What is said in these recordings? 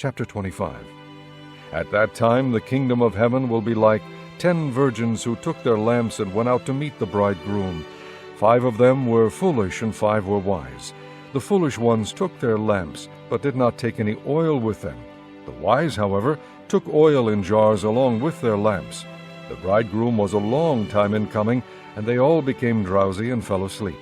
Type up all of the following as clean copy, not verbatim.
Chapter 25. At that time the kingdom of heaven will be like 10 virgins who took their lamps and went out to meet the bridegroom. 5 of them were foolish and 5 were wise. The foolish ones took their lamps, but did not take any oil with them. The wise, however, took oil in jars along with their lamps. The bridegroom was a long time in coming, and they all became drowsy and fell asleep.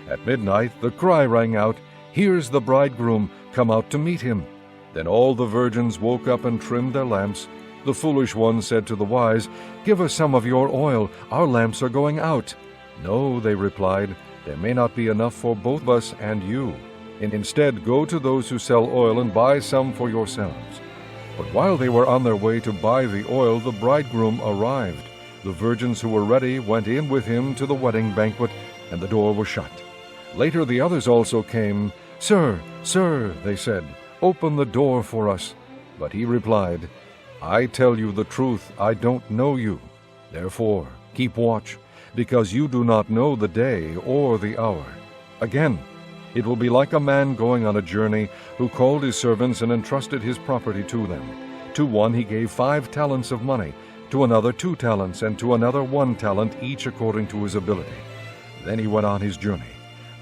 At midnight the cry rang out, "Here's the bridegroom, come out to meet him." Then all the virgins woke up and trimmed their lamps. The foolish ones said to the wise, "Give us some of your oil, our lamps are going out." "No," they replied, "there may not be enough for both of us and you. Instead, go to those who sell oil and buy some for yourselves." But while they were on their way to buy the oil, the bridegroom arrived. The virgins who were ready went in with him to the wedding banquet, and the door was shut. Later the others also came. "Sir, sir," they said, "open the door for us." But he replied, "I tell you the truth, I don't know you. Therefore keep watch, because you do not know the day or the hour." Again, it will be like a man going on a journey, who called his servants and entrusted his property to them. To one he gave 5 talents of money, to another 2 talents, and to another 1 talent, each according to his ability. Then he went on his journey.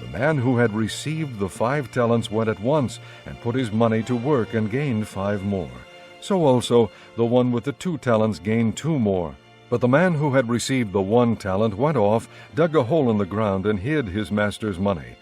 The man who had received the 5 talents went at once and put his money to work and gained 5 more. So also the one with the 2 talents gained 2 more. But the man who had received the 1 talent went off, dug a hole in the ground, and hid his master's money.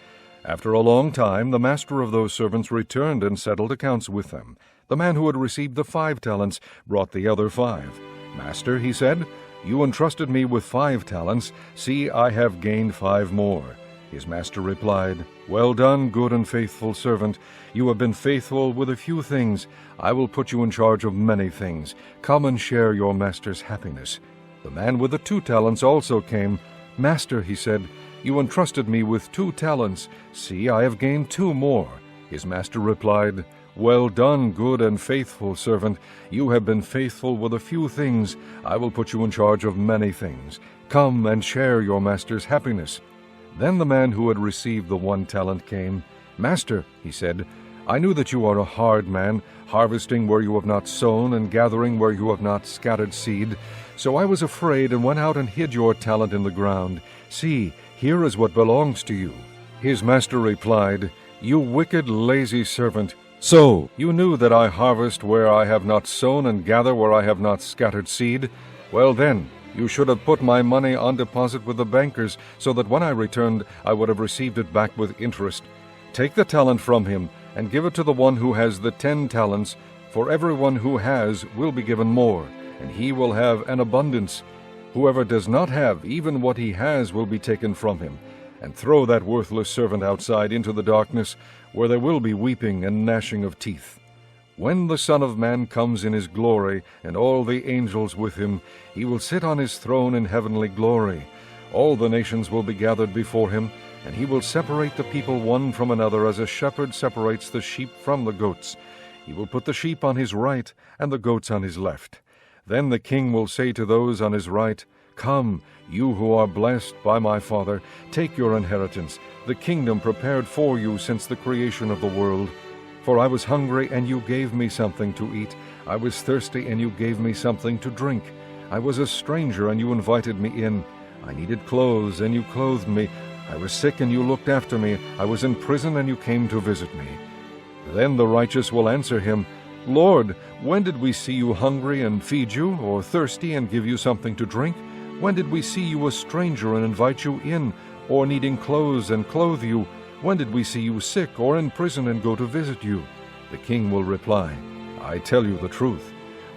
After a long time the master of those servants returned and settled accounts with them. The man who had received the 5 talents brought the other 5. "Master," he said, "you entrusted me with 5 talents. See, I have gained 5 more." His master replied, "Well done, good and faithful servant. You have been faithful with a few things. I will put you in charge of many things. Come and share your master's happiness." The man with the 2 talents also came. "Master," he said, "you entrusted me with 2 talents. See, I have gained 2 more." His master replied, "Well done, good and faithful servant. You have been faithful with a few things. I will put you in charge of many things. Come and share your master's happiness." Then the man who had received the 1 talent came. "Master," he said, "I knew that you are a hard man, harvesting where you have not sown and gathering where you have not scattered seed. So I was afraid and went out and hid your talent in the ground. See, here is what belongs to you." His master replied, "You wicked, lazy servant. So you knew that I harvest where I have not sown and gather where I have not scattered seed? Well then, you should have put my money on deposit with the bankers, so that when I returned I would have received it back with interest. Take the talent from him, and give it to the one who has the 10 talents, for everyone who has will be given more, and he will have an abundance. Whoever does not have, even what he has will be taken from him. And throw that worthless servant outside into the darkness, where there will be weeping and gnashing of teeth. When the Son of Man comes in his glory, and all the angels with him, he will sit on his throne in heavenly glory. All the nations will be gathered before him, and he will separate the people one from another, as a shepherd separates the sheep from the goats. He will put the sheep on his right, and the goats on his left. Then the king will say to those on his right, "Come, you who are blessed by my Father, take your inheritance, the kingdom prepared for you since the creation of the world. For I was hungry, and you gave me something to eat. I was thirsty, and you gave me something to drink. I was a stranger, and you invited me in. I needed clothes, and you clothed me. I was sick, and you looked after me. I was in prison, and you came to visit me." Then the righteous will answer him, "Lord, when did we see you hungry and feed you, or thirsty and give you something to drink? When did we see you a stranger and invite you in, or needing clothes and clothe you? When did we see you sick or in prison and go to visit you?" The king will reply, "I tell you the truth.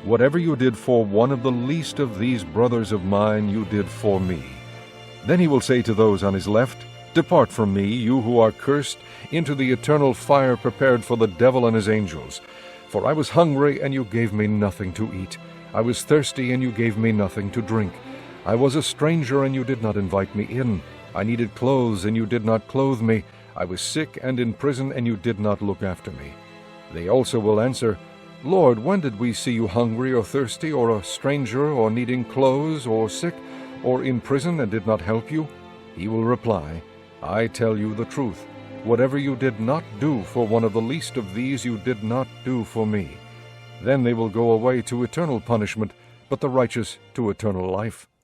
Whatever you did for one of the least of these brothers of mine, you did for me." Then he will say to those on his left, "Depart from me, you who are cursed, into the eternal fire prepared for the devil and his angels. For I was hungry, and you gave me nothing to eat. I was thirsty, and you gave me nothing to drink. I was a stranger, and you did not invite me in. I needed clothes, and you did not clothe me. I was sick and in prison, and you did not look after me." They also will answer, "Lord, when did we see you hungry or thirsty, or a stranger, or needing clothes, or sick, or in prison, and did not help you?" He will reply, "I tell you the truth. Whatever you did not do for one of the least of these, you did not do for me." Then they will go away to eternal punishment, but the righteous to eternal life.